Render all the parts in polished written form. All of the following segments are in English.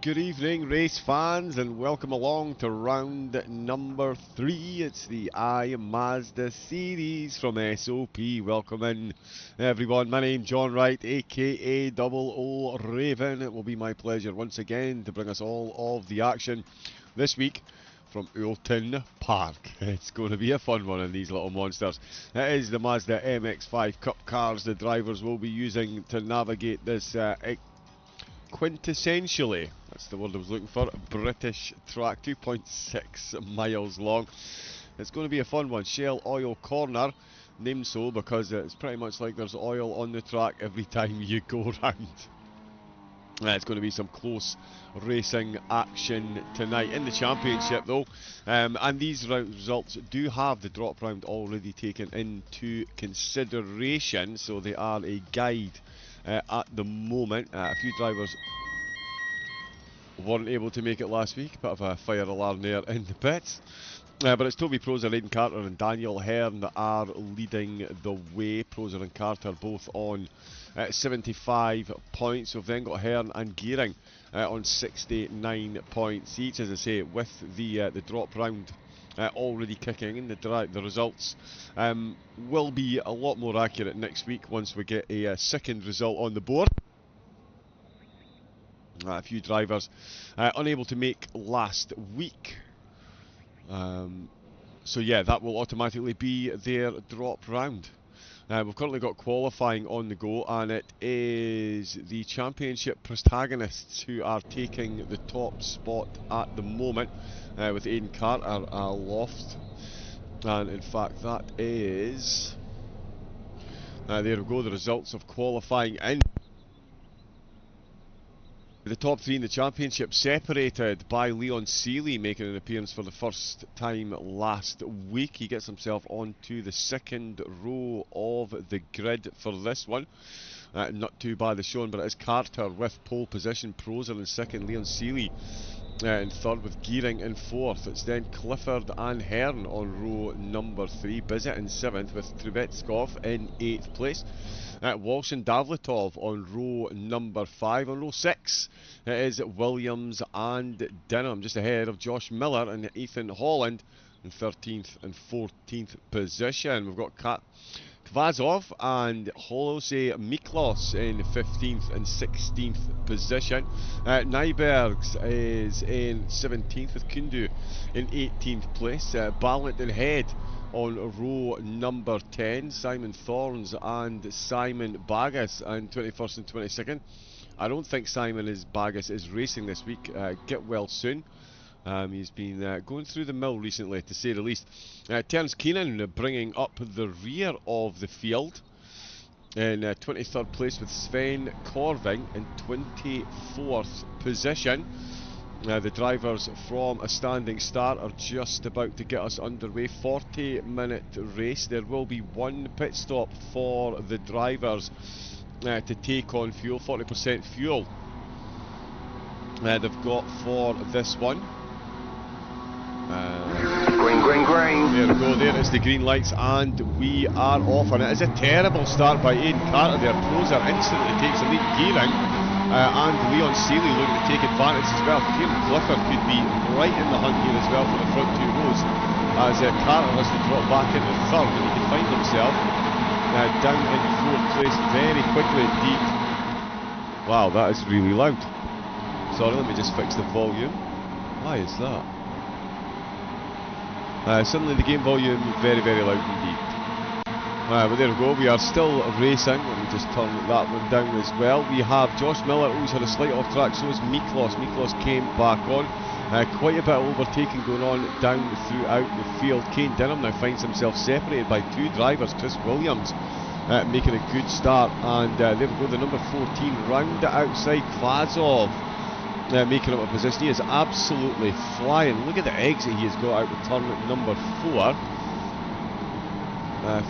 Good evening, race fans, and welcome along to round number 3. It's the IMazda series from SOP. Welcome in, everyone. My name's John Wright, aka Double O Raven. It will be my pleasure once again to bring us all of the action this week from Oulton Park. It's going to be a fun one in these little monsters. It is the Mazda MX-5 Cup cars the drivers will be using to navigate this quintessentially, that's the word I was looking for, British track, 2.6 miles long. It's going to be a fun one. Shell Oil Corner, named so because it's pretty much like there's oil on the track every time you go round. It's going to be some close racing action tonight in the championship though, and these results do have the drop round already taken into consideration, so they are a guide at the moment. A few drivers weren't able to make it last week, bit of a fire alarm there in the pits. But it's Toby Proser, Aidan Carter and Daniel Hearn that are leading the way. Proser and Carter both on 75 points. We've then got Hearn and Gearing on 69 points each. As I say, with the drop round already kicking in, the results will be a lot more accurate next week once we get a second result on the board. A few drivers unable to make last week. So yeah, that will automatically be their drop round. We've currently got qualifying on the go, and it is the championship protagonists who are taking the top spot at the moment, with Aidan Carter aloft. And in fact, that is there we go, the results of qualifying in. The top three in the championship separated by Leon Seeley, making an appearance for the first time last week. He gets himself onto the second row of the grid for this one. Not too bad as shown, but it is Carter with pole position, Proser in second, Leon Seeley in third with Gearing in fourth. It's then Clifford and Hearn on row number 3, Bizet in seventh with Trubetskov in 8th place. Walsh and Davletov on row number 5. On row 6 it is Williams and Denham, just ahead of Josh Miller and Ethan Holland in 13th and 14th position. We've got Kvazov and Holose Miklos in 15th and 16th position. Nybergs is in 17th with Kundu in 18th place. Ballant and Head on row number 10, Simon Thorns and Simon Bagas in 21st and 22nd. I don't think Bagas is racing this week. Get well soon. He's been going through the mill recently, to say the least. Terence Keenan bringing up the rear of the field in 23rd place with Sven Corving in 24th position. The drivers from a standing start are just about to get us underway. 40-minute race. There will be one pit stop for the drivers to take on fuel. 40% fuel they've got for this one. Green. There we go, there is the green lights, and we are off. And it is a terrible start by Aidan Carter there. Proser instantly takes the lead. Gearing and Leon Seeley looking to take advantage as well. Kieran Clifford could be right in the hunt here as well for the front two rows, as Carter has to drop back into third, and he can find himself down in 4th place very quickly indeed. Wow, that is really loud. Sorry, let me just fix the volume. Why is that? Suddenly the game volume very, very loud indeed. But there we go, we are still racing. Let me just turn that one down as well. We have Josh Miller, who's had a slight off track, so is Miklos. Miklos came back on. Quite a bit of overtaking going on down throughout the field. Kane Denham now finds himself separated by two drivers. Chris Williams making a good start, and there we go, the number 14 round it outside. Kvazov making up a position. He is absolutely flying. Look at the exit he has got out with turn number 4.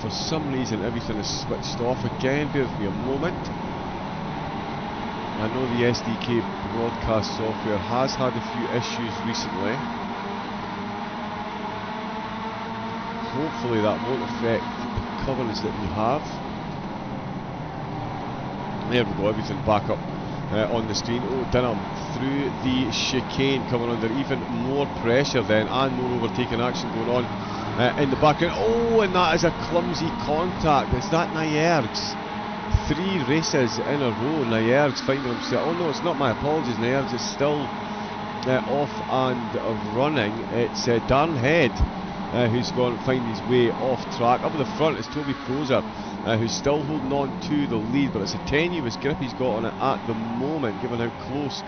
For some reason everything is switched off again. Bear with me a moment. I know the SDK broadcast software has had a few issues recently. Hopefully that won't affect the coverage that we have. There we go, everything back up on the screen. Oh, Dunham through the chicane, coming under even more pressure then, and more overtaking action going on in the background. Oh, and that is a clumsy contact. Is that Niergs? 3 races in a row, Niergs finding himself. Oh no, it's not, my apologies. Niergs is still off and running. It's Darren Head who's going to find his way off track. Up at the front is Toby Proser, who's still holding on to the lead, but it's a tenuous grip he's got on it at the moment, given how close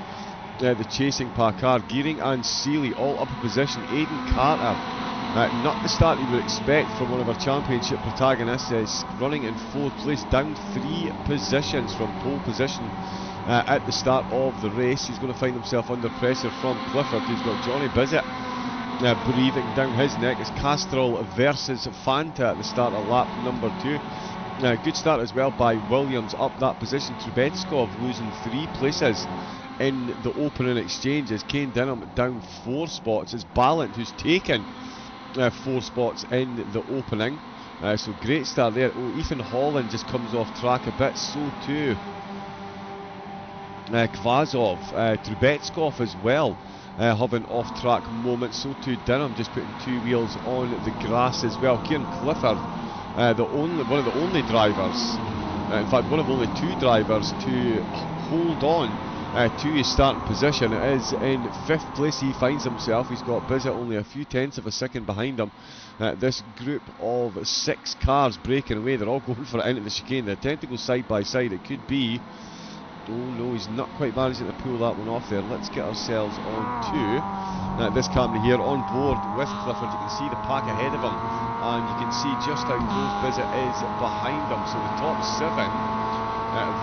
the chasing pack are. Gearing and Seeley all up in position. Aidan Carter, not the start you would expect from one of our championship protagonists, is running in 4th place, down 3 positions from pole position at the start of the race. He's going to find himself under pressure from Clifford, who's got Johnny Bissett breathing down his neck. It's Castrol versus Fanta at the start of lap number 2. Good start as well by Williams up that position. Trubetskov losing 3 places in the opening exchanges. Kane Denham down 4 spots. It's Ballant who's taken 4 spots in the opening. So great start there. Oh, Ethan Holland just comes off track a bit. So too Kvazov. Trubetskov as well. Having off-track moments, so too Dunham just putting 2 wheels on the grass as well. Kieran Clifford, one of the only drivers, in fact one of only 2 drivers to hold on to his starting position. It is in 5th place he finds himself. He's got Bissett only a few tenths of a second behind him. This group of 6 cars breaking away, they're all going for it into the chicane. They tend to go side by side. It could be... Oh no, he's not quite managing to pull that one off there. Let's get ourselves on to this camera here on board with Clifford. You can see the pack ahead of him, and you can see just how close Bissett is behind him. So the top 7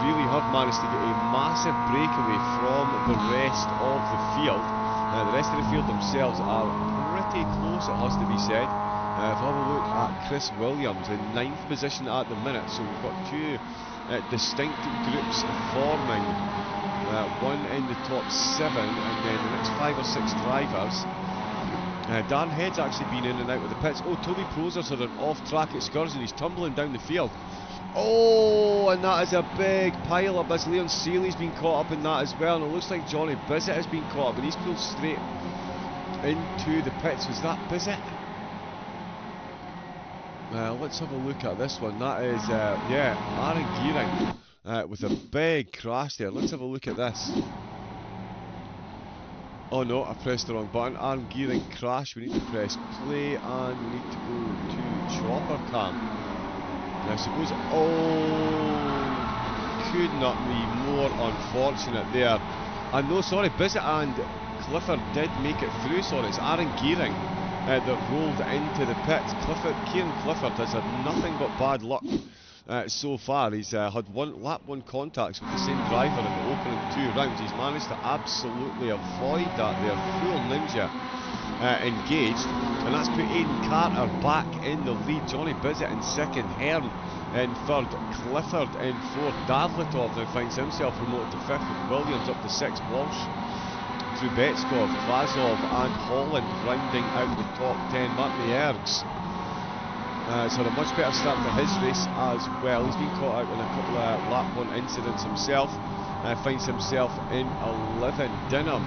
really have managed to get a massive breakaway from the rest of the field. The rest of the field themselves are pretty close, it has to be said. If we have a look at Chris Williams in 9th position at the minute, so we've got 2 distinct groups forming, one in the top 7 and then the next 5 or 6 drivers. Darren Head's actually been in and out of the pits. Oh, Toby Proser's had an off-track excursion. He's tumbling down the field. Oh, and that is a big pile up. As Leon Seeley's been caught up in that as well, and it looks like Johnny Bissett has been caught up, and he's pulled straight into the pits. Was that Bissett? Let's have a look at this one. That is, yeah, Aaron Gearing with a big crash there. Let's have a look at this. Oh no, I pressed the wrong button. Aaron Gearing crash. We need to press play and we need to go to chopper cam. I suppose, could not be more unfortunate there. And no, sorry, Bissett and Clifford did make it through. Sorry, it's Aaron Gearing that rolled into the pits. Kieran Clifford has had nothing but bad luck so far. He's had lap 1 contacts with the same driver in the opening 2 rounds. He's managed to absolutely avoid that there. Full ninja engaged, and that's put Aidan Carter back in the lead. Johnny Bissett in 2nd, Hearn in 3rd, Clifford in 4th. Davletov now finds himself promoted to 5th with Williams up to 6th. Walsh, Trubetskov, Kvazov and Holland rounding out the top 10. Mark Niergs has had a much better start to his race as well. He's been caught out in a couple of lap 1 incidents himself. Finds himself in 11. Dunham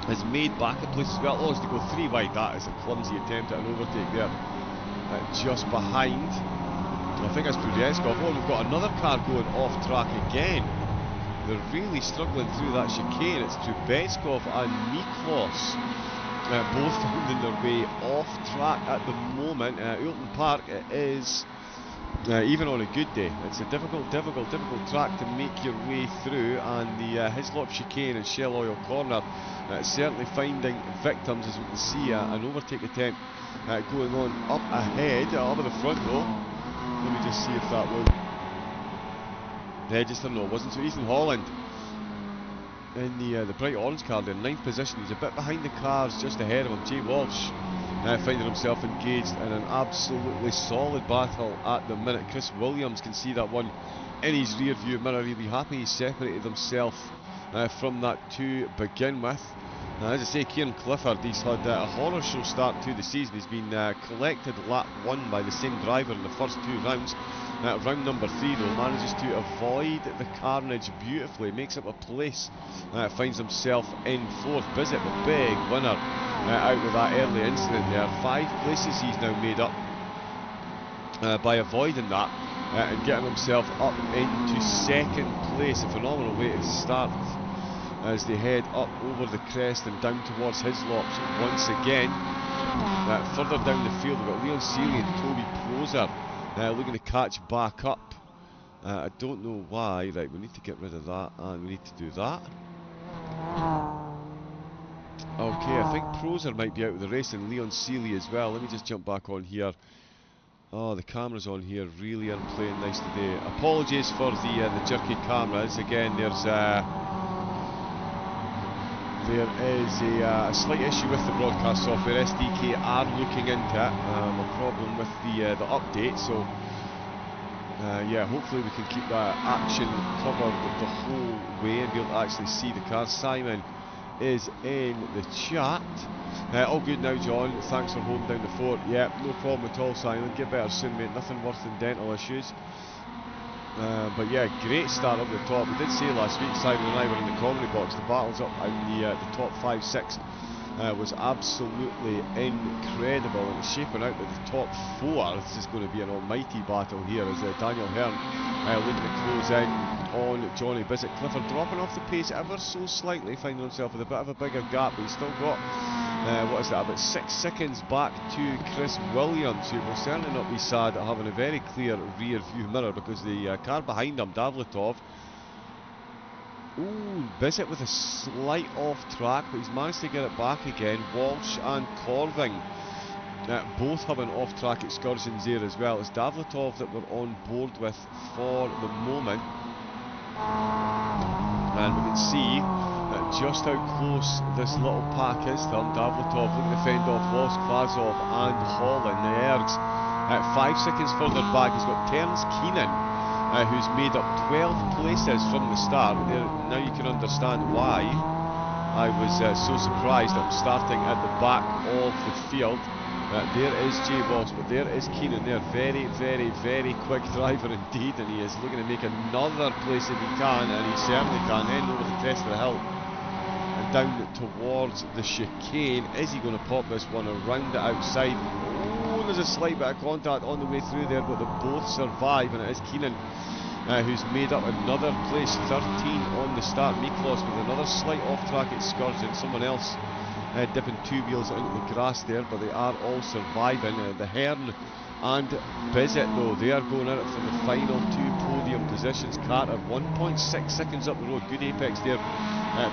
has made back a place as well. Oh, has to go 3 wide. That is a clumsy attempt at an overtake there. Just behind, I think that's Trubetskov. Oh, we've got another car going off track again. They're really struggling through that chicane. It's Trubetskov and Miklos both finding their way off track at the moment. Oulton Park, it is, even on a good day, it's a difficult track to make your way through, and the Hislop chicane and Shell Oil Corner certainly finding victims, as we can see an overtake attempt going on up ahead, up in the front row. Let me just see if that was register. No, it wasn't. So Ethan Holland in the bright orange car there, 9th position. He's a bit behind the cars just ahead of him. Jay Walsh finding himself engaged in an absolutely solid battle at the minute. Chris Williams can see that one in his rear view mirror. He'll be happy he separated himself from that to begin with. As I say, Kieran Clifford, he's had a horror show start to the season. He's been collected lap 1 by the same driver in the first 2 rounds. Round number 3 though, manages to avoid the carnage beautifully, makes up a place, finds himself in 4th. Bizzett, the big winner, out with that early incident there. 5 places he's now made up by avoiding that and getting himself up into 2nd place. A phenomenal way to start as they head up over the crest and down towards Hislop's once again. Further down the field we've got Leon Seeley and Toby Proser looking to catch back up. I don't know why. Right, we need to get rid of that and we need to do that. Okay, I think Proser might be out of the race and Leon Seeley as well. Let me just jump back on here. Oh, the cameras on here really aren't playing nice today. Apologies for the jerky cameras. Again, there is a slight issue with the broadcast software. SDK are looking into it. A problem with the update. So yeah, hopefully we can keep that action covered the whole way and be able to actually see the cars. Simon is in the chat. All good now, John. Thanks for holding down the fort. Yep, no problem at all, Simon. Get better soon, mate. Nothing worse than dental issues. But yeah, great start up the top. We did say last week, Simon and I were in the comedy box. The battles up in the top 5-6 was absolutely incredible, and it's shaping out that the top 4 is just going to be an almighty battle here as Daniel Hearn looking to close in on Johnny Bizzett. Clifford dropping off the pace ever so slightly, finding himself with a bit of a bigger gap, but he's still got what is that, about 6 seconds back to Chris Williams, who will certainly not be sad at having a very clear rear view mirror, because the car behind him, Davletov, ooh, Bizzett with a slight off track, but he's managed to get it back again. Walsh and Corving both having off track excursions there as well. It's Davletov that we're on board with for the moment, and we can see just how close this little pack is to him. Davletov looking to fend off Loss, Kvasov and Holland. The Ergs 5 seconds further back. He's got Terence Keenan, who's made up 12 places from the start. Now you can understand why I was so surprised I'm starting at the back of the field. There is Jay Walsh, but there is Keenan there. Very, very, very quick driver indeed, and he is looking to make another place if he can, and he certainly can. Heading over the crest of the hill and down towards the chicane. Is he going to pop this one around the outside? Oh, there's a slight bit of contact on the way through there, but they both survive, and it is Keenan who's made up another place, 13 on the start. Miklos with another slight off-track excursion. Someone else dipping 2 wheels into the grass there, but they are all surviving. The Hearn and Bizzett though, they are going at it for the final 2 podium positions. Carter 1.6 seconds up the road. Good apex there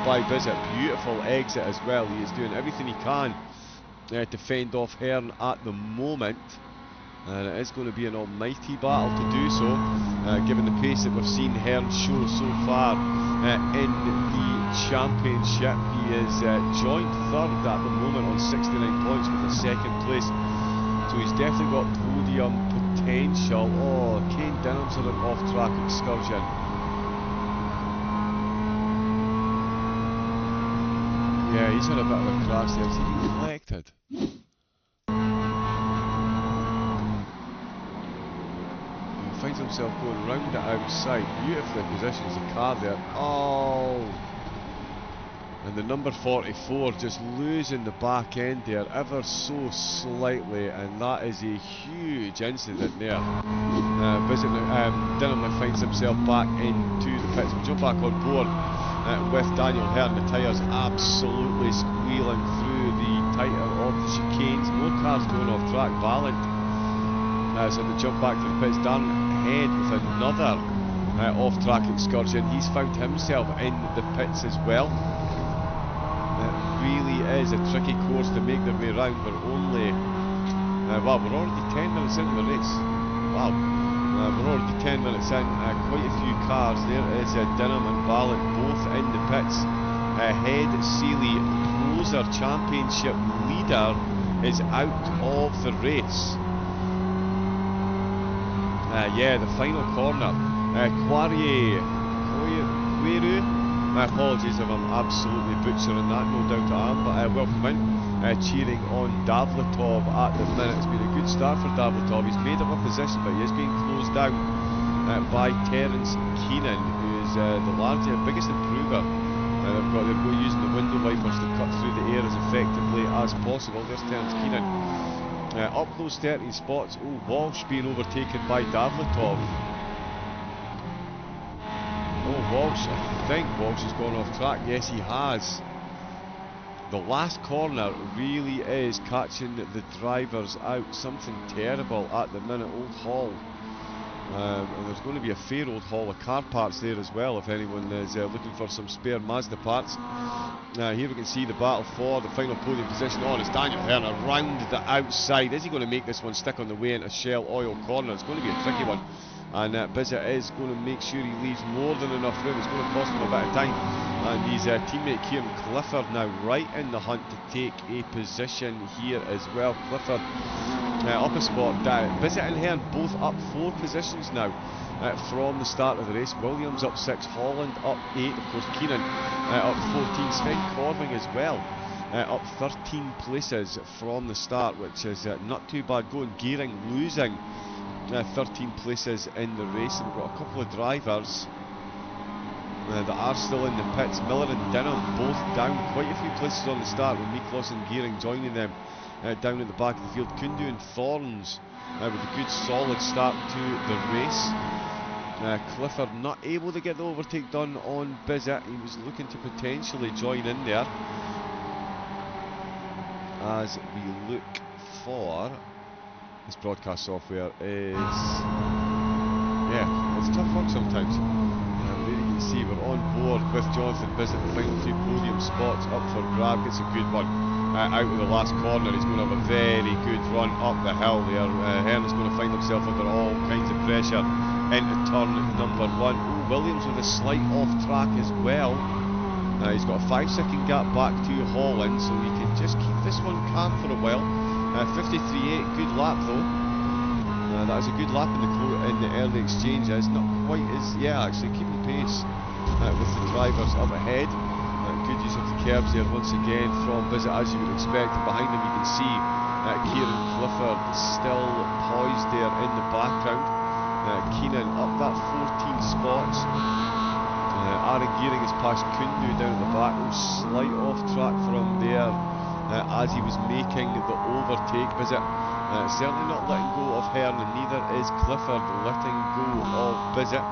by Bizzett. Beautiful exit as well. He is doing everything he can to fend off Hearn at the moment, and it is going to be an almighty battle to do so, given the pace that we've seen Hearn show so far in the championship. He is joint 3rd at the moment on 69 points with a 2nd place, so he's definitely got podium potential. Oh, Kane Denham's had an off-track excursion. Yeah, he's had a bit of a crash there. Has he been collected? Finds himself going round the outside. Beautifully positions the car there. Oh! And the number 44 just losing the back end there ever so slightly, and that is a huge incident there. Denham finds himself back into the pits. We'll jump back on board with Daniel Hearn. The tyres absolutely squealing through the tighter of the chicanes. No cars going off track. Ballant so they jump back to the pits. Dan Head with another off-track excursion. He's found himself in the pits as well. It really is a tricky course to make their way round. We're only well, we're already 10 minutes into the race. Wow, we're already 10 minutes in. Quite a few cars. There is Denham and Ballant both in the pits. Head, Seeley, Proser, championship leader, is out of the race. Yeah, the final corner. Quarrier, my apologies if I'm absolutely butchering that, no doubt I am, but welcome in. cheering on Davletov at the minute. It's been a good start for Davletov. He's made up a position, but he is being closed down by Terence Keenan, who is the largest, biggest improver. They're using the window wipers to cut through the air as effectively as possible. There's Terence Keenan. Up those 13 spots. Oh, Walsh being overtaken by Davletov. Oh, Walsh, I think Walsh has gone off track. Yes, he has. The last corner really is catching the drivers out. Something terrible at the minute. Old Hall. And there's going to be a fair old haul of car parts there as well if anyone is looking for some spare Mazda parts. Here we can see the battle for the final podium position. Oh, it's Daniel Herner round the outside. Is he going to make this one stick on the way into Shell Oil Corner? It's going to be a tricky one. And Bizzett is going to make sure he leaves more than enough room. It's going to cost him a bit of time. And his teammate Kieran Clifford now right in the hunt to take a position here as well. Clifford up a spot. Bizzett and Hearn both up 4 positions now from the start of the race. Williams up 6, Holland up 8, of course Keenan up 14, Sven Corving as well up 13 places from the start, which is not too bad going. Gearing losing 13 places in the race, and we've got a couple of drivers that are still in the pits. Miller and Dinham both down quite a few places on the start, with Miklos and Gearing joining them down at the back of the field. Kundu and Thorns with a good solid start to the race. Clifford not able to get the overtake done on Bizzett. He was looking to potentially join in there as we look for this broadcast software is, yeah, it's tough work sometimes. There you can see we're on board with Jonathan Bizzett. The final 3 podium spots up for grab. Gets a good one out of the last corner. He's going to have a very good run up the hill there. Hearn is going to find himself under all kinds of pressure into turn number 1. Ooh, Williams with a slight off track as well. He's got a 5-second gap back to Holland, so he can just keep this one calm for a while. 53.8, good lap though. That is a good lap in the early exchanges. Not quite as, yeah, actually keeping pace with the drivers up ahead. Good use of the curbs there once again from Bizzett, as you would expect. And behind him you can see Kieran Clifford still poised there in the background. Keenan up that 14 spots. Aaron Gearing has passed Kundu down at the back. Oh, slight off track from there as he was making the overtake. Bizzett certainly not letting go of Hearn, and neither is Clifford letting go of Bizzett.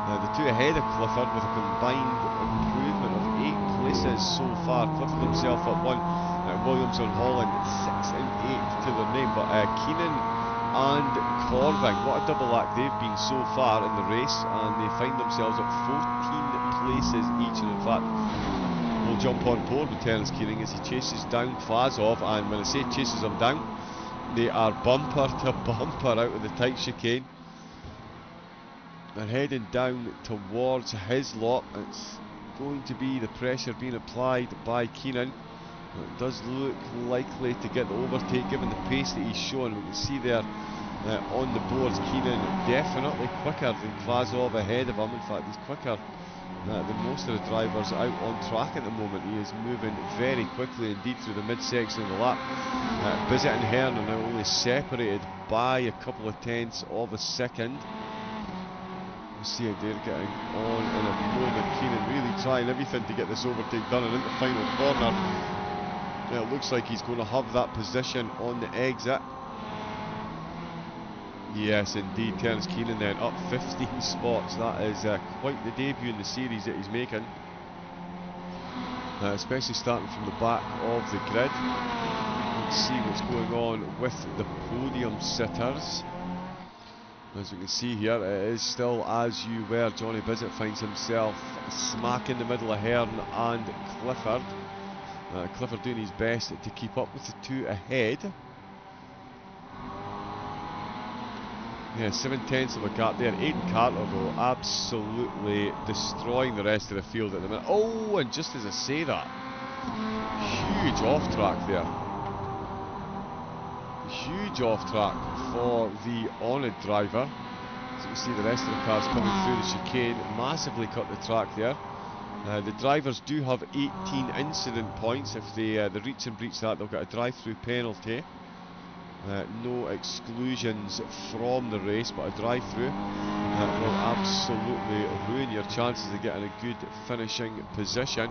The two ahead of Clifford with a combined improvement of 8 places so far. Clifford himself at 1, Williams and Holland 6 and 8 to their name, but Keenan and Corving, what a double act they've been so far in the race, and they find themselves at 14 places each. And in fact, we'll jump on board with Terence Keenan as he chases down Fazov, and when I say chases him down, they are bumper to bumper out of the tight chicane. They're heading down towards his lot. It's going to be the pressure being applied by Keenan. It does look likely to get the overtake given the pace that he's shown. We can see there on the boards, Keenan definitely quicker than Vazov ahead of him. In fact, he's quicker than most of the drivers out on track at the moment. He is moving very quickly indeed through the mid-section of the lap. Bizzett and Hearn are now only separated by a couple of tenths of a second. We'll see how they're getting on in a moment. Keenan really trying everything to get this overtake done, and in the final corner it looks like he's going to have that position on the exit. Yes, indeed, Terence Keenan then up 15 spots. That is quite the debut in the series that he's making, especially starting from the back of the grid. Let's see what's going on with the podium sitters. As we can see here, it is still as you were. Johnny Bizzett finds himself smack in the middle of Hearn and Clifford. Clifford doing his best to keep up with the two ahead. Yeah, 7 tenths of a gap there. Aidan Carter though absolutely destroying the rest of the field at the minute. Oh, and just as I say that, huge off track there. Huge off track for the honoured driver. As you can see, the rest of the cars coming through the chicane massively cut the track there. The drivers do have 18 incident points. If they reach and breach that, they'll get a drive-through penalty. No exclusions from the race, but a drive-through will absolutely ruin your chances of getting a good finishing position.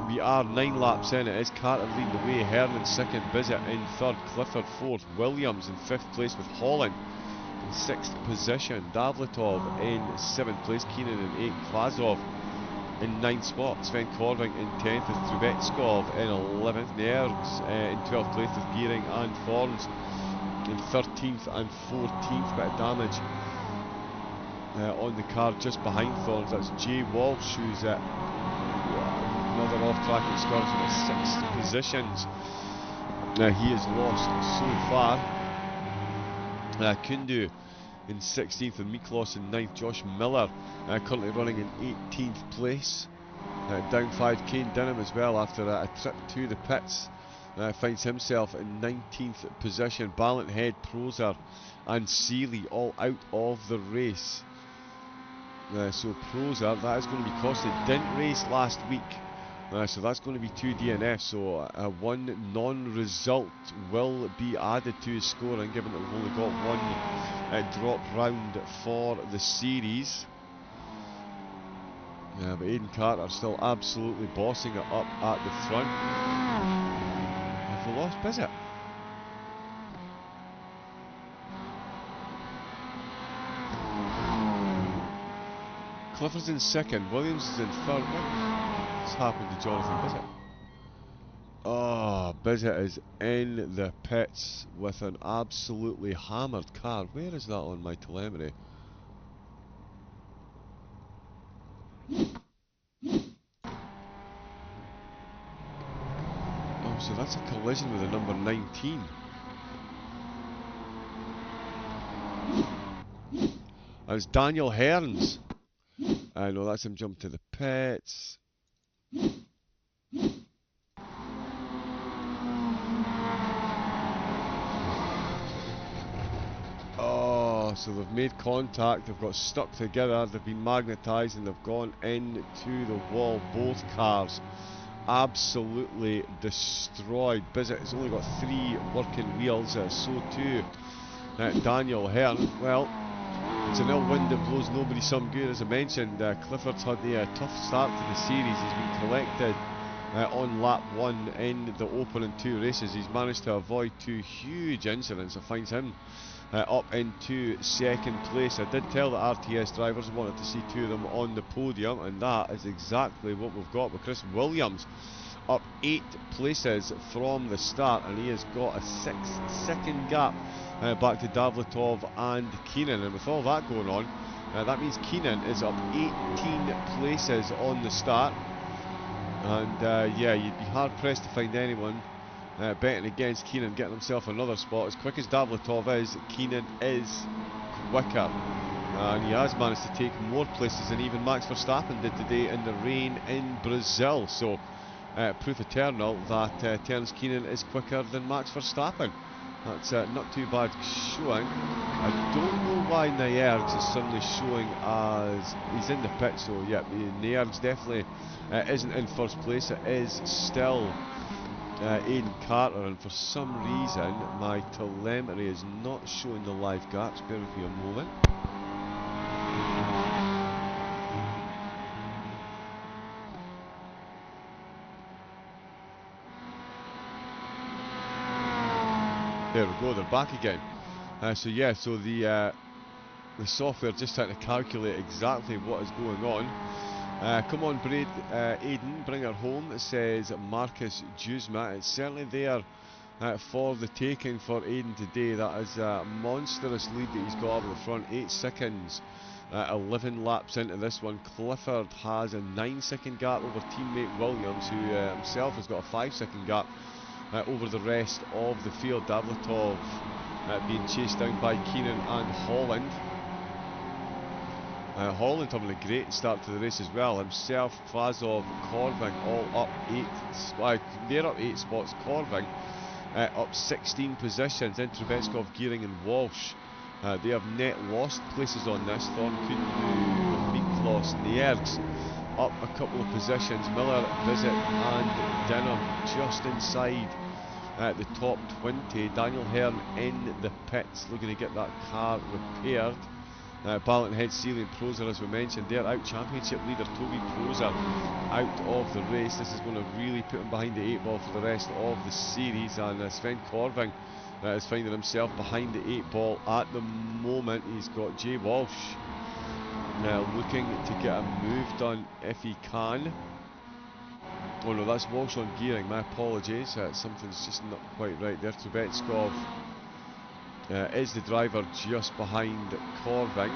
We are 9 laps in. It is Carter leading the way, Hearn in second, Bizzett in third, Clifford fourth, Williams in 5th place with Holland in 6th position, Davletov in 7th place, Keenan in 8th, Vazov in 9th spot, Sven Korving in 10th with Trubetskov in 11th, Nerds in 12th place with Gearing and Thorns in 13th and 14th. Bit of damage on the car just behind Thorns. That's Jay Walsh, who's another off-track excursion at 6 positions. He has lost so far. Kundu in 16th and Miklos in 9th. Josh Miller currently running in 18th place. Down 5, Kane Dinham as well after a trip to the pits. Finds himself in 19th position. Ballanthead, Prozer and Seeley all out of the race. So Prozer, that is going to be costly. Didn't race last week. So that's going to be 2 DNFs, so 1 non-result will be added to his scoring, given that we've only got 1 drop round for the series. But Aidan Carter still absolutely bossing it up at the front. Have we lost Bizzett? Clifford's in second, Williams is in third. What's happened to Jonathan Bizzett? Oh, Bizzett is in the pits with an absolutely hammered car. Where is that on my telemetry? Oh, so that's a collision with the number 19. And it's Daniel Hearns. I know that's him jumping to the pits. Oh, so they've made contact, they've got stuck together, they've been magnetised and they've gone into the wall. Both cars absolutely destroyed. Bizzett has only got 3 working wheels, so too Daniel Hearn. Well, it's an ill wind that blows nobody some good. As I mentioned, Clifford's had a tough start to the series. He's been collected on lap 1 in the opening 2 races. He's managed to avoid 2 huge incidents that finds him up into second place. I did tell the RTS drivers I wanted to see 2 of them on the podium, and that is exactly what we've got, with Chris Williams up 8 places from the start, and he has got a 6-second gap back to Davletov and Keenan. And with all that going on, that means Keenan is up 18 places on the start. And yeah, you'd be hard pressed to find anyone betting against Keenan getting himself another spot. As quick as Davletov is, Keenan is quicker. And he has managed to take more places than even Max Verstappen did today in the rain in Brazil. So proof eternal that Terence Keenan is quicker than Max Verstappen. That's not too bad showing. I don't know why Niergs is suddenly showing as he's in the pit, so yeah, Niergs definitely isn't in first place. It is still Aidan Carter, and for some reason my telemetry is not showing the live gaps. Bear with me a moment. There we go, they're back again. So yeah, so the software just trying to calculate exactly what is going on. Come on, Braid, Aidan, bring her home, it says Marcus Juzma. It's certainly there for the taking for Aidan today. That is a monstrous lead that he's got over the front. 8 seconds, 11 laps into this one. Clifford has a 9-second gap over teammate Williams, who himself has got a 5-second gap over the rest of the field. Davletov being chased down by Keenan and Holland. Holland having a great start to the race as well. Himself, Vazov, Korving all up 8 they're up 8 spots. Korving up 16 positions. Then Trubetskov, Gearing and Walsh. They have net lost places on this. Thorn couldn't do Miklos, Niergs up a couple of positions. Miller, Visit and Dinham just inside the top 20. Daniel Hearn in the pits looking to get that car repaired. Ballant Head, Seeley and Proser, as we mentioned, they're out. Championship leader Toby Proser out of the race. This is going to really put him behind the 8 ball for the rest of the series, and Sven Corving is finding himself behind the 8 ball at the moment. He's got Jay Walsh looking to get a move done if he can. Oh no, that's Walsh on gearing, my apologies, something's just not quite right there. Trubetskov is the driver just behind Corving.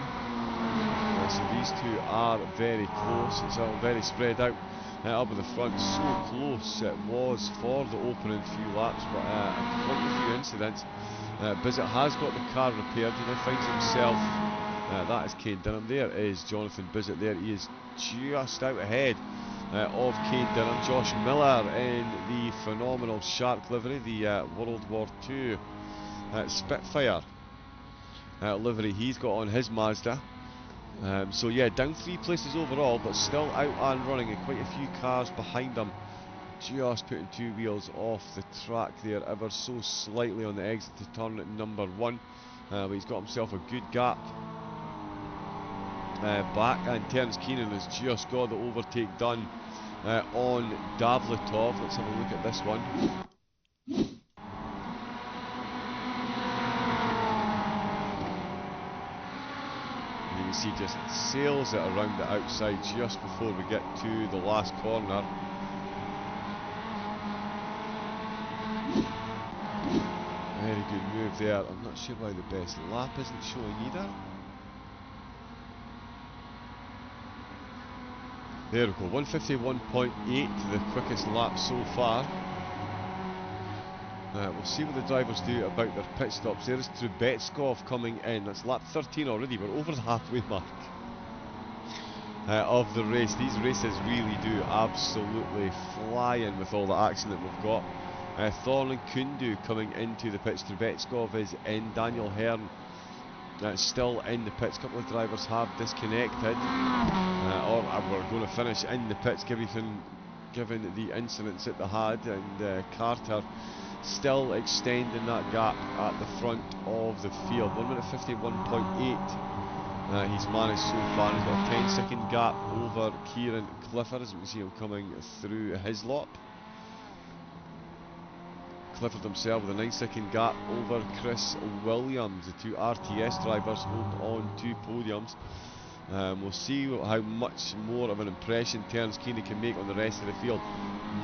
So these two are very close. It's all very spread out up at the front. So close it was for the opening few laps, but quite a few incidents. Bizzett has got the car repaired. He now finds himself, that is Kane Dinham. There is Jonathan Bizzett there. He is just out ahead of Kane Dinham. Josh Miller in the phenomenal Shark livery, the World War II Spitfire livery he's got on his Mazda. So yeah, down 3 places overall, but still out and running, and quite a few cars behind him, just putting 2 wheels off the track there ever so slightly on the exit to turn number 1. But he's got himself a good gap back, and Terence Keenan has just got the overtake done on Davletov. Let's have a look at this one. You see, just sails it around the outside just before we get to the last corner. Very good move there. I'm not sure why the best lap isn't showing either. There we go, 151.8, the quickest lap so far. We'll see what the drivers do about their pit stops. There is Trubetskov coming in. That's lap 13 already. We're over the halfway mark of the race. These races really do absolutely fly in with all the action that we've got. Thorne and Kundu coming into the pits. Trubetskov is in. Daniel Hearn still in the pits. A couple of drivers have disconnected, or we're going to finish in the pits given the incidents that they had, and Carter still extending that gap at the front of the field. 1 minute 51.8 he's managed so far. He's got a 10-second gap over Kieran Clifford, as we can see him coming through his lap. Clifford himself with a 9-second gap over Chris Williams. The 2 RTS drivers hold on to podiums. We'll see how much more of an impression Terence Keenan can make on the rest of the field.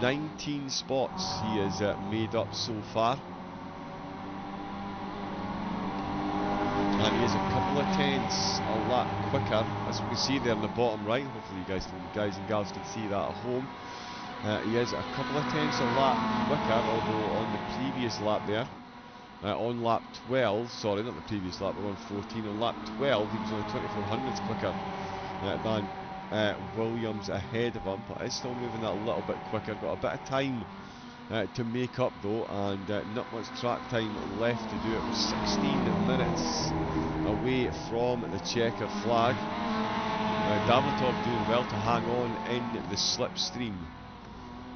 19 spots he has made up so far, and he is a couple of tenths a lap quicker, as we can see there in the bottom right. Hopefully you guys and gals can see that at home. He is a couple of tenths a lap quicker, although on the previous lap there, on lap 12, sorry, not the previous lap, we're on 14, on lap 12 he was only 24 hundredths quicker than Williams ahead of him, but is still moving that a little bit quicker. Got a bit of time to make up though, and not much track time left to do it. We're 16 minutes away from the checker flag. Davletov doing well to hang on in the slipstream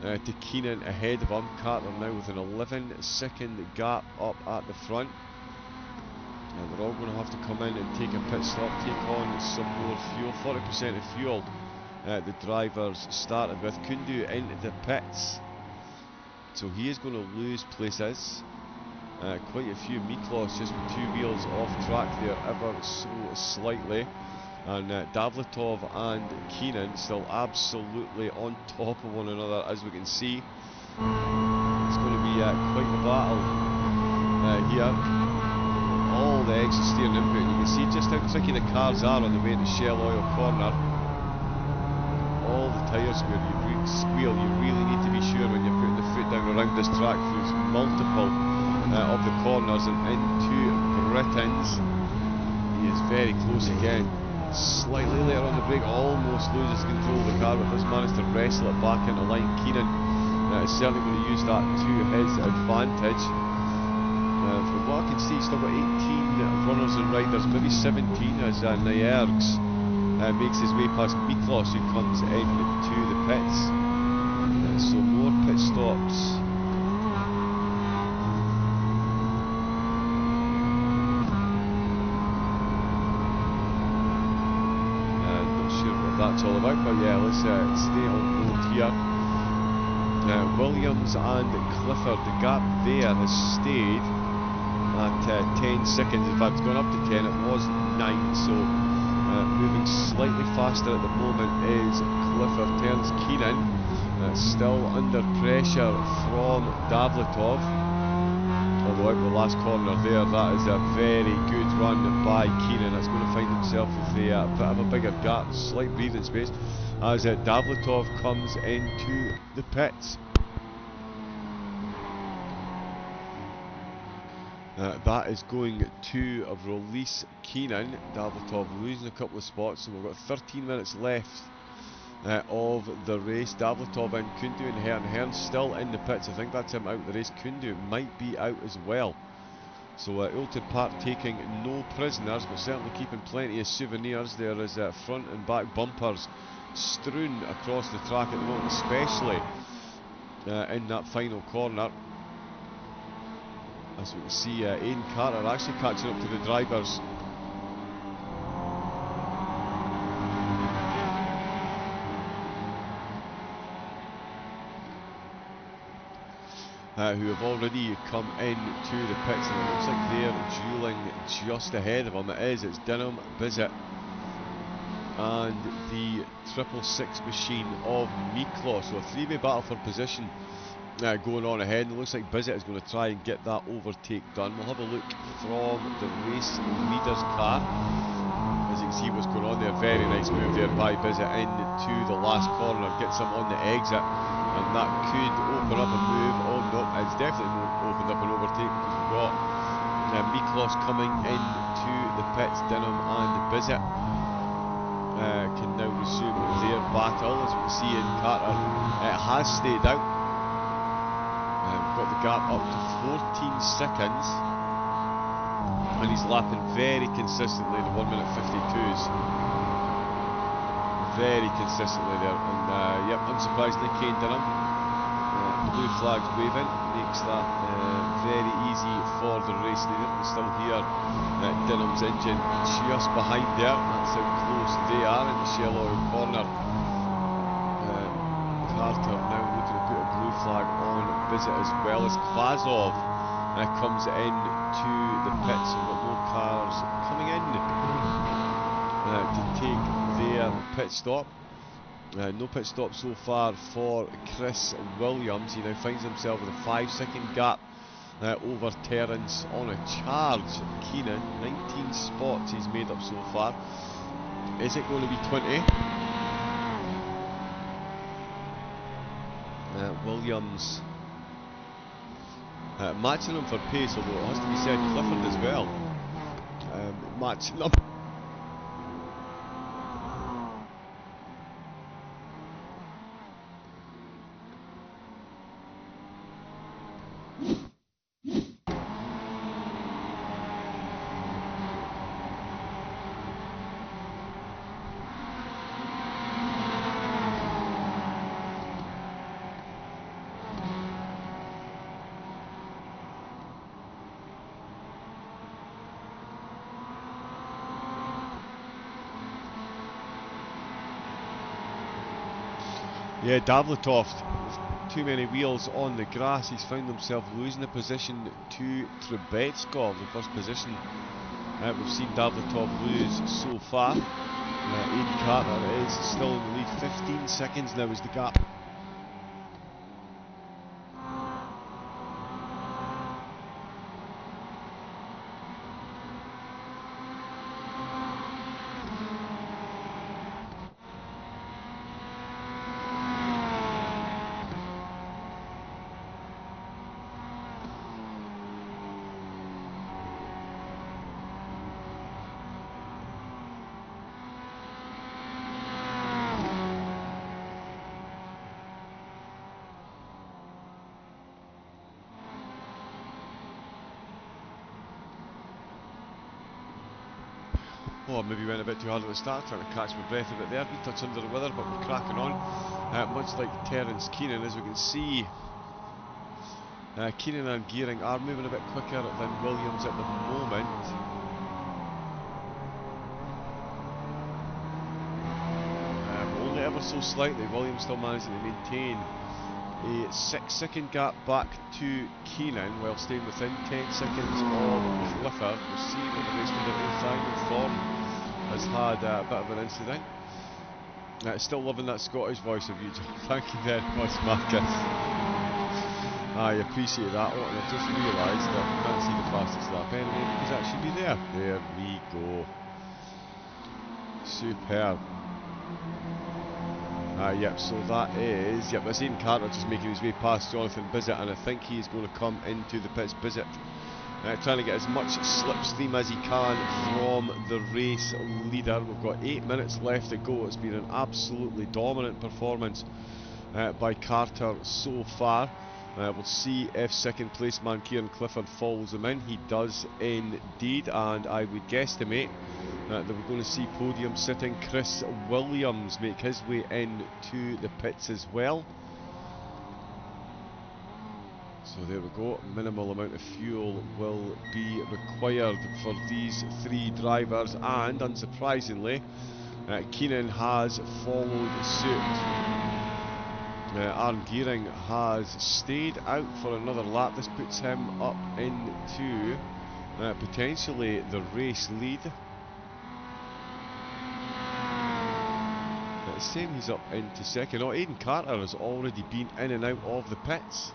to Keenan ahead of him. Carter now with an 11-second gap up at the front. And they're all going to have to come in and take a pit stop, take on some more fuel. 40% of fuel the drivers started with. Kundu into the pits, so he is going to lose places. Quite a few. Miklos just with 2 wheels off track there ever so slightly. And Davletov and Keenan still absolutely on top of one another, as we can see. It's going to be quite a battle here. All the extra steering input. You can see just how tricky the cars are on the way to Shell Oil Corner. All the tyre squeal. You really need to be sure when you're putting the foot down around this track through multiple of the corners and into Britons. He is very close again. Slightly later on the brake, almost loses control of the car, but has managed to wrestle it back into line. Keenan is certainly going to use that to his advantage. From what I can see, he's still got 18 runners and riders, maybe 17 as Nyergs makes his way past Miklos, who comes into the pits. So more pit stops. Not sure what that's all about, but yeah, let's stay on board here. Williams and Clifford, the gap there has stayed at 10 seconds. In fact, it's gone up to 10, it was 9, so moving slightly faster at the moment is Clifford. Turns Keenan, still under pressure from Davletov. Although out the last corner there, that is a very good run by Keenan. That's going to find himself with a bit of a bigger gap, slight breathing space, as Davletov comes into the pits. That is going to release Keenan. Davletov losing a couple of spots, and we've got 13 minutes left of the race. Davletov and Kundu and Hearn. Hearn's still in the pits. I think that's him out of the race. Kundu might be out as well. So Oulton Park taking no prisoners, but certainly keeping plenty of souvenirs. There is front and back bumpers strewn across the track at the moment, especially in that final corner. As we can see, Aidan Carter actually catching up to the drivers. Who have already come into the pits, and it looks like they're dueling just ahead of them. It's Dinham, Bizet and the 666 machine of Miklos. So a three-way battle for position going on ahead, and it looks like Bizet is going to try and get that overtake done. We'll have a look from the race leader's car. As you can see what's going on there, very nice move there by Bizet into the last corner, gets him on the exit, and that could open up a move. Oh no, it's definitely opened up an overtake, because we've got Miklos coming into the pits. Dinham and Bizet can now resume their battle. As we can see, in Carter has stayed out. We've got the gap up to 14 seconds, and he's lapping very consistently the 1 minute 52s. Very consistently there, and yep, unsurprisingly, Kane Dinham, blue flags waving, makes that very easy for the race leader. You can still hear Dinham's engine just behind there. That's how close they are in the Shell Oil corner. Carter now looking to put a blue flag on Bizet, as well as Kvasov comes in to the pits. We've got no cars coming in to take their pit stop. No pit stop so far for Chris Williams. He now finds himself with a 5-second gap over Terence on a charge. Keenan, 19 spots he's made up so far. Is it going to be 20? Williams matching him for pace, although it has to be said Clifford as well matching up. Yeah, Davletov, with too many wheels on the grass, he's found himself losing the position to Trebetskov, the first position we've seen Davletov lose so far. Aidan Carter is still in the lead, 15 seconds now is the gap. Oh, maybe went a bit too hard at the start, trying to catch my breath a bit there. Wee touch under the weather, but we're cracking on. Much like Terence Keenan, as we can see. Keenan and Gearing are moving a bit quicker than Williams at the moment. Only ever so slightly. Williams still managing to maintain a 6-second gap back to Keenan while staying within 10 seconds of Clifford. We'll see what the race conditions. Simon Thorne has had a bit of an incident. Still loving that Scottish voice of you, John. Thank you very much, Marcus. I appreciate that. Oh, and I've just realised that I can't see the fastest lap anyway because that should be there. There we go. Superb. Yep, so that is... Yep, that's Aidan Carter just making his way past Jonathan Bissett, and I think he is going to come into the pits. Bissett trying to get as much slipstream as he can from the race leader. We've got 8 minutes left to go. It's been an absolutely dominant performance by Carter so far. We'll see if second place man Kieran Clifford follows him in. He does indeed, and I would guesstimate that we're going to see podium sitting Chris Williams make his way into the pits as well. So there we go, minimal amount of fuel will be required for these three drivers, and unsurprisingly Keenan has followed suit. Aaron Gearing has stayed out for another lap. This puts him up into potentially the race lead. It's saying he's up into second. Oh, Aidan Carter has already been in and out of the pits.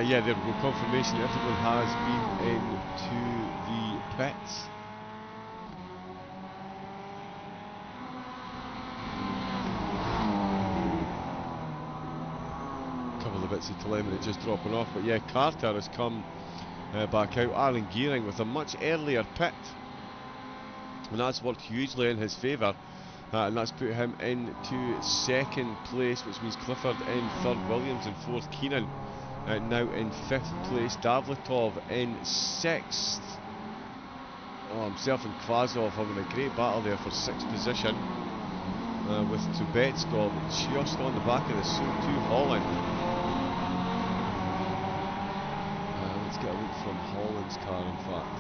Yeah, there we go, confirmation everyone has been into the pits. A couple of bits of telemetry just dropping off, but yeah, Carter has come back out. Aaron Gearing with a much earlier pit, and that's worked hugely in his favour, and that's put him into second place, which means Clifford in third, Williams in fourth, Keenan now in fifth place, Davletov in sixth. Oh, himself and Kvasov having a great battle there for sixth position, with Trubetskov just on the back of this, so too Holland. Let's get a look from Holland's car, in fact.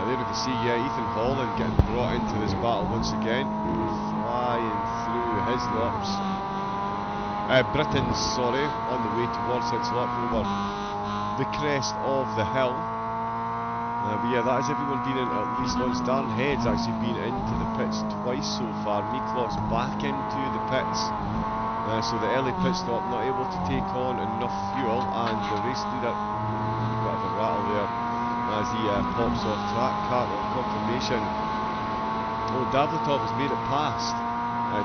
There we can see, yeah, Ethan Holland getting brought into this battle once again, flying through his laps. Britain's, sorry, on the way towards his lap over the crest of the hill. But yeah, that has everyone been in at least once. Darren Head's actually been into the pits twice so far. Miklos back into the pits. So the early pit stop not able to take on enough fuel, and the race leader, a bit of a rattle there as he pops off track. Carter confirmation. Oh, Davletov has made it past.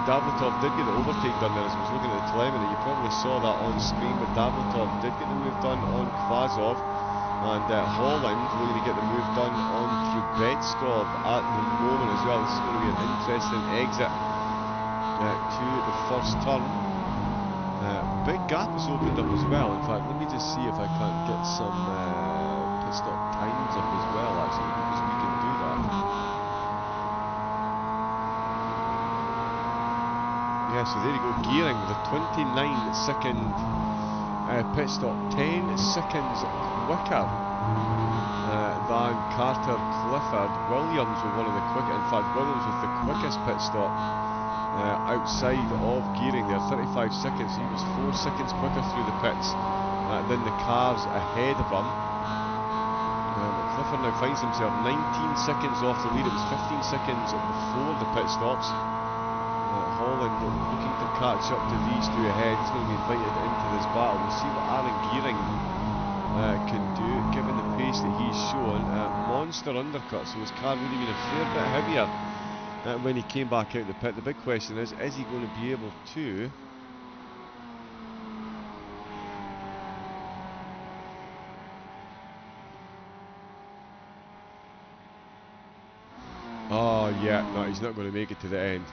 Davletov did get the overtake done there as I was looking at the telemetry. You probably saw that on screen, but Davletov did get the move done on Kvasov, and Holland looking to get the move done on Trubetskov at the moment as well. This is going to be an interesting exit to the first turn. Big gap has opened up as well. In fact, let me just see if I can't get some pit stop times up as well, actually, because we can do that. Yeah, so there you go, Gearing with a 29-second pit stop, 10 seconds quicker than Carter Clifford. Williams with one of the quickest, in fact Williams with the quickest pit stop outside of Gearing there, 35 seconds. He was 4 seconds quicker through the pits than the cars ahead of him. Clifford now finds himself 19 seconds off the lead. It was 15 seconds before the pit stops. Holland looking to catch up to these two ahead. He's going to be invited into this battle. We'll see what Aaron Gearing can do, given the pace that he's shown. Monster undercut, so his car would have been a fair bit heavier when he came back out of the pit. The big question is he going to be able to Oh yeah, no, he's not going to make it to the end.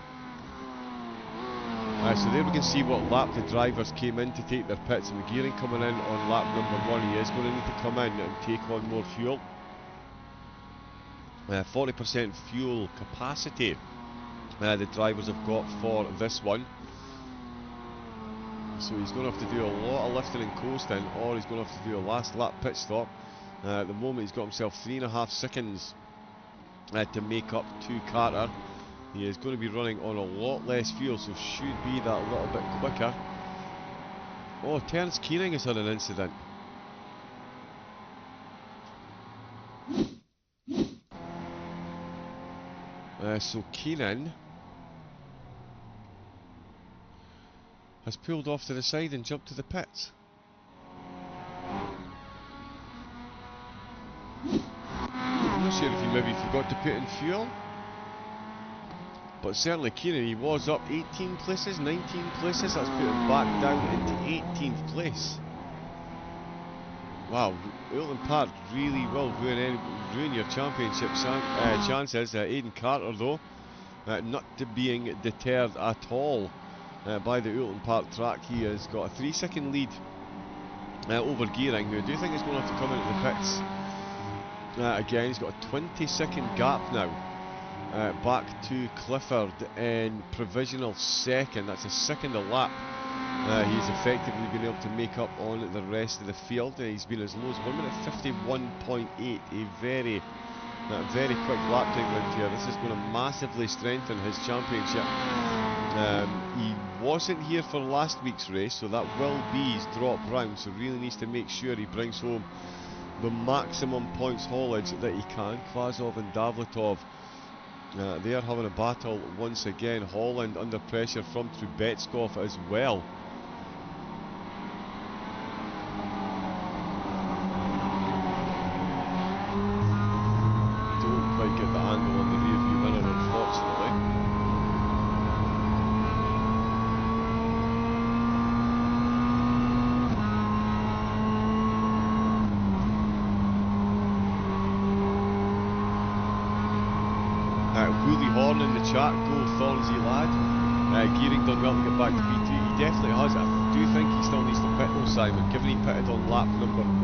So there we can see what lap the drivers came in to take their pits, and the gearing coming in on lap number 1. He is going to need to come in and take on more fuel. 40% fuel capacity the drivers have got for this one. So he's going to have to do a lot of lifting and coasting, or he's going to have to do a last lap pit stop. At the moment he's got himself 3.5 seconds to make up to Carter. He is going to be running on a lot less fuel, so should be that little bit quicker. Oh, Terence Keening has had an incident. So Keenan has pulled off to the side and jumped to the pits. I'm not sure if he maybe forgot to put in fuel, but certainly Keenan, he was up 18 places, 19 places. That's put him back down into 18th place. Wow, Oulton Park really will ruin your championship chances. Aidan Carter, though, not being deterred at all by the Oulton Park track. He has got a 3-second lead over Gearing, who I do think is going to have to come into the pits again. He's got a 20-second gap now back to Clifford in provisional second. That's a second a lap. He's effectively been able to make up on the rest of the field. He's been as low as 1 minute 51.8, a very quick lap time round here. This is going to massively strengthen his championship. He wasn't here for last week's race, so that will be his drop round, so really needs to make sure he brings home the maximum points haulage that he can. Kvasov and Davletov, they are having a battle once again. Holland under pressure from Trubetskov as well. Don't quite get the angle on the rear view mirror, unfortunately. Woolly Horn in the chat, go Thornsy lad. Gearing done well to get back to P2. He definitely has. I do think he still needs to pit though, Simon, given he pitted on lap number 1.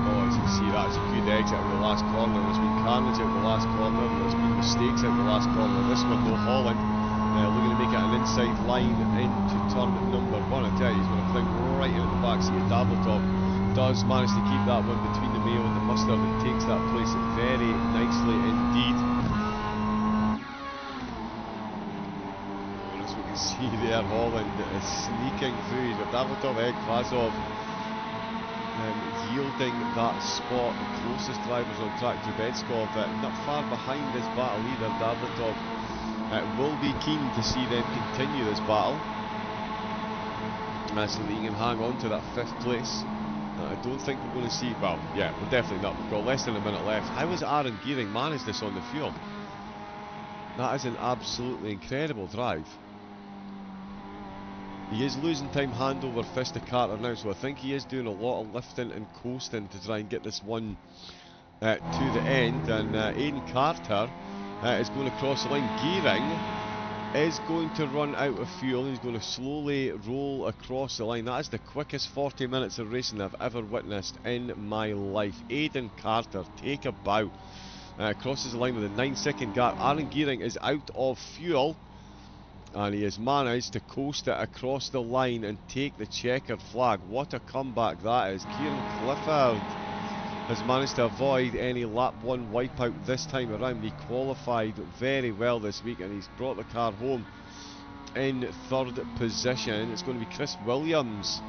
Oh, as you can see, that's a good exit out of the last corner. There's been carnage out of the last corner. There's been mistakes out of the last corner. This one though, Holland looking to make it an inside line into turn number 1. I tell you, he's going to fling right into the back seat of Davletov. Does manage to keep that one between the mayo and the mustard and takes that place very nicely indeed. As we can see there, Holland is sneaking through. He's got Davletov ahead, Kvasov yielding that spot. The closest drivers on track to Trubetskov, not far behind this battle either. Davletov will be keen to see them continue this battle so that he can hang on to that 5th place. I don't think we're going to see, well, yeah, we're definitely not. We've got less than a minute left. How has Aaron Gearing managed this on the fuel? That is an absolutely incredible drive. He is losing time hand over fist to Carter now, so I think he is doing a lot of lifting and coasting to try and get this one to the end. And Aidan Carter is going to cross the line. Gearing is going to run out of fuel. He's going to slowly roll across the line. That is the quickest 40 minutes of racing I've ever witnessed in my life. Aidan Carter, take a bow. Crosses the line with a 9-second gap. Aaron Gearing is out of fuel, and he has managed to coast it across the line and take the checkered flag. What a comeback that is. Kieran Clifford has managed to avoid any lap 1 wipeout this time around. He qualified very well this week and he's brought the car home in 3rd position. It's going to be Chris Williams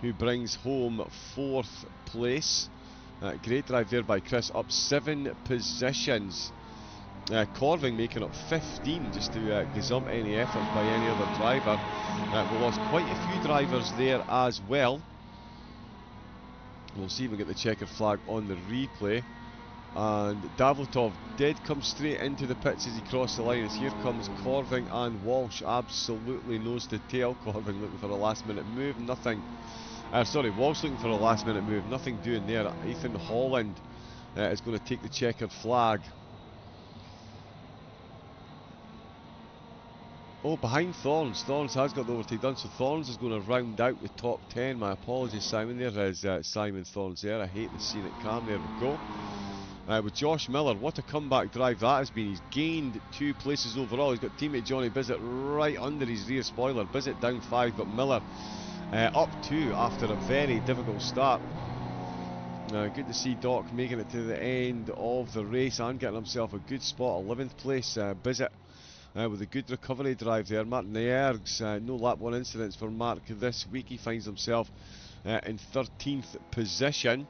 who brings home 4th place. Great drive there by Chris, up 7 positions. Corving making up 15 just to gazump any effort by any other driver. We lost quite a few drivers there as well. We'll see if we get the checkered flag on the replay. And Davletov did come straight into the pits as he crossed the line. As here comes Corving and Walsh, absolutely nose to tail. Corving looking for a last minute move, nothing Sorry, was looking for a last minute move. Nothing doing there. Ethan Holland is going to take the checkered flag. Oh, behind Thorns. Thorns has got the overtake done, so Thorns is going to round out the top 10. My apologies, Simon. There is Simon Thorns there. I hate the scenic cam. There we go. With Josh Miller, what a comeback drive that has been. He's gained 2 places overall. He's got teammate Johnny Bizzett right under his rear spoiler. Bizzett down 5, but Miller up 2 after a very difficult start. Good to see Doc making it to the end of the race and getting himself a good spot. 11th place, Bizzett. With a good recovery drive there. Mark Niergs, no lap 1 incidents for Mark this week. He finds himself in 13th position.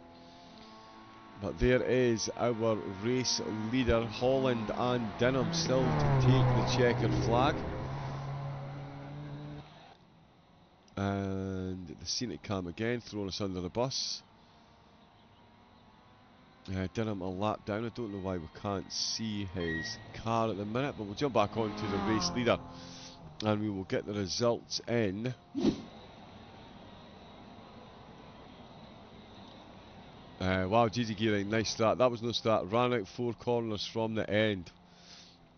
But there is our race leader, Holland and Denham, still to take the checkered flag. And the scenic cam again, throwing us under the bus. Denham a lap down. I don't know why we can't see his car at the minute, but we'll jump back on to the race leader and we will get the results in. Wow, GG Gearing, nice start. That was no start. Ran out 4 corners from the end.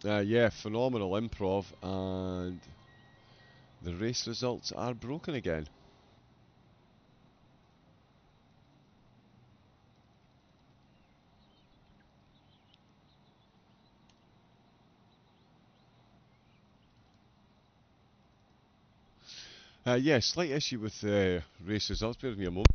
Yeah, phenomenal improv, and the race results are broken again. Yeah, slight issue with the race results. Bear with me a moment.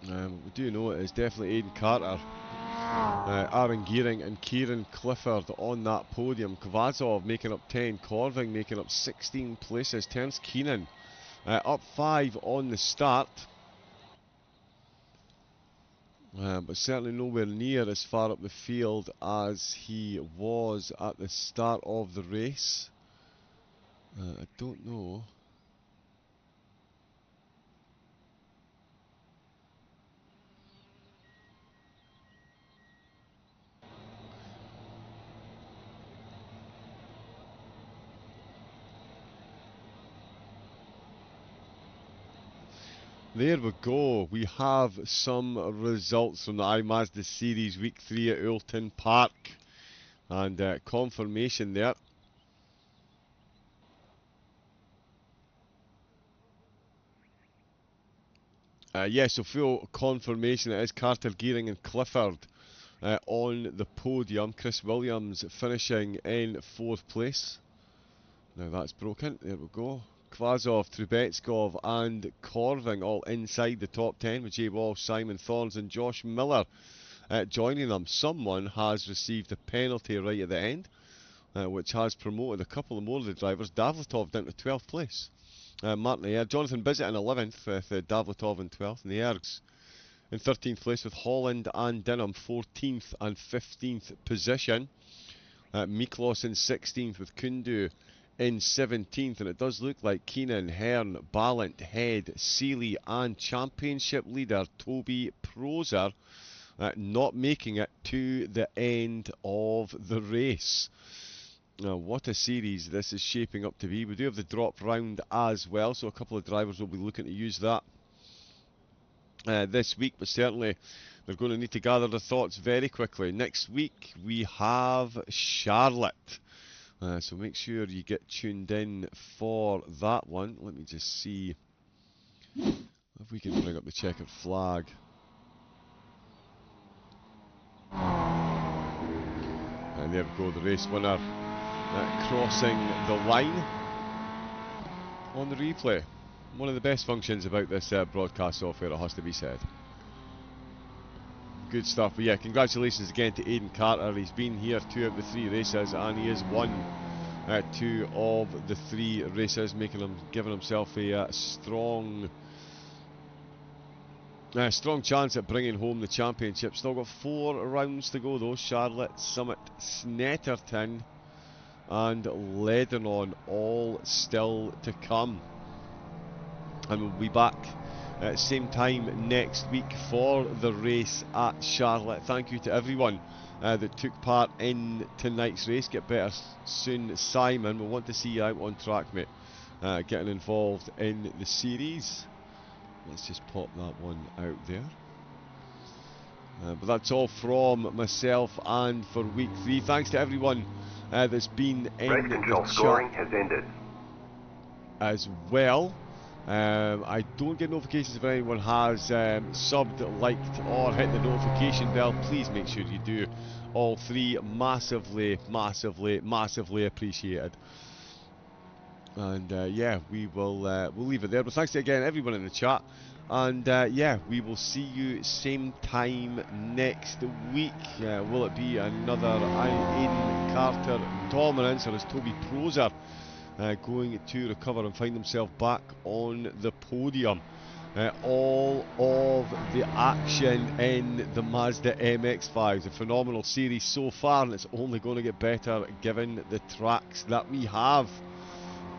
What we do know is definitely Aidan Carter, Aaron Gearing and Kieran Clifford on that podium. Kvazov making up 10, Corving making up 16 places, Terence Keenan up 5 on the start. But certainly nowhere near as far up the field as he was at the start of the race. I don't know. There we go. We have some results from the IMazda Series Week 3 at Oulton Park. And confirmation there. Yeah, so full confirmation. It is Carter, Gearing and Clifford on the podium. Chris Williams finishing in 4th place. Now that's broken. There we go. Kvazov, Trubetskov and Corving all inside the top 10 with Jay Walsh, Simon Thorns and Josh Miller joining them. Someone has received a penalty right at the end, which has promoted a couple of more of the drivers. Davletov down to 12th place. Martin Ayer, Jonathan Bizzett in 11th with Davletov in 12th. And the Ergs in 13th place with Holland and Denham 14th and 15th position. Miklos in 16th with Kundu in 17th, and it does look like Keenan, Hearn, Ballant, Head, Seeley and championship leader Toby Proser not making it to the end of the race. Now, what a series this is shaping up to be. We do have the drop round as well, so a couple of drivers will be looking to use that this week, but certainly they're going to need to gather their thoughts very quickly. Next week we have Charlotte. So make sure you get tuned in for that one. Let me just see if we can bring up the checkered flag. And there we go, the race winner crossing the line on the replay. One of the best functions about this broadcast software, it has to be said. Good stuff. But yeah, congratulations again to Aidan Carter. He's been here 2 of the 3 races and he has won 2 of the 3 races, giving himself a strong chance at bringing home the championship. Still got 4 rounds to go though. Charlotte, Summit, Snetterton and Lebanon, all still to come. And we'll be back at same time next week for the race at Charlotte. Thank you to everyone that took part in tonight's race. Get better soon, Simon. We want to see you out on track, mate. Getting involved in the series. Let's just pop that one out there. But that's all from myself and for week 3. Thanks to everyone that's been in the scoring chat has ended. as well. I don't get notifications if anyone has subbed, liked or hit the notification bell. Please make sure you do all 3. Massively, massively, massively appreciated. And yeah, we'll leave it there. But thanks to again everyone in the chat. And yeah, we will see you same time next week. Will it be another Aiden Carter dominance, or is Toby Proser going to recover and find himself back on the podium? All of the action in the Mazda MX-5. It's a phenomenal series so far, and it's only going to get better given the tracks that we have.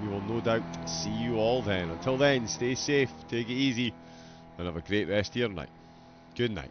We will no doubt see you all then. Until then, stay safe, take it easy, and have a great rest of your night. Good night.